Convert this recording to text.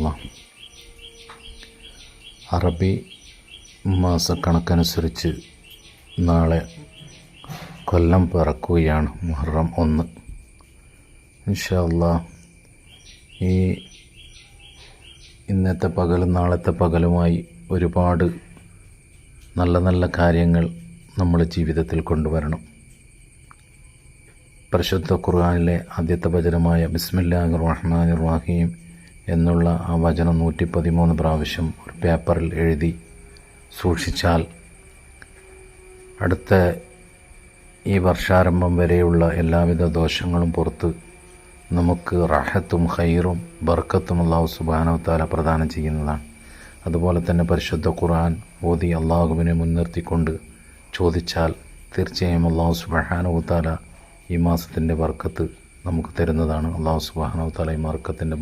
അല്ലാഹ്. അറബി മാസക്കണക്കനുസരിച്ച് നാളെ കൊല്ലം പിറക്കുകയാണ്, മുഹറം 1. ഇൻഷാ അല്ലാഹ് ഈ ഇന്നത്തെ പകലും നാളത്തെ പകലുമായി ഒരുപാട് നല്ല നല്ല കാര്യങ്ങൾ നമ്മൾ ജീവിതത്തിൽ കൊണ്ടുവരണം. പരിശുദ്ധ ഖുർആനിലെ ആദ്യത്തെ വചനമായ ബിസ്മില്ലാഹിർ റഹ്മാനിർ റഹീം എന്നുള്ള ആ വചനം 113 പ്രാവശ്യം ഒരു പേപ്പറിൽ എഴുതി സൂക്ഷിച്ചാൽ അടുത്ത ഈ വർഷാരംഭം വരെയുള്ള എല്ലാവിധ ദോഷങ്ങളും പുറത്ത് നമുക്ക് റാഹത്തും ഖൈറും ബർക്കത്തും അല്ലാഹു സുബ്ഹാനഹു വ തആല പ്രദാനം ചെയ്യുന്നതാണ്. അതുപോലെ തന്നെ പരിശുദ്ധ ഖുർആൻ ഓതി അള്ളാഹുവിനെ മുൻനിർത്തിക്കൊണ്ട് ചോദിച്ചാൽ തീർച്ചയായും അല്ലാഹു സുബ്ഹാനഹു വ തആല ഈ മാസത്തിൻ്റെ ബർക്കത്ത് നമുക്ക് തരുന്നതാണ്. അല്ലാഹു സുബ്ഹാനഹു വ തആല ഈ ബർക്കത്തിൻ്റെ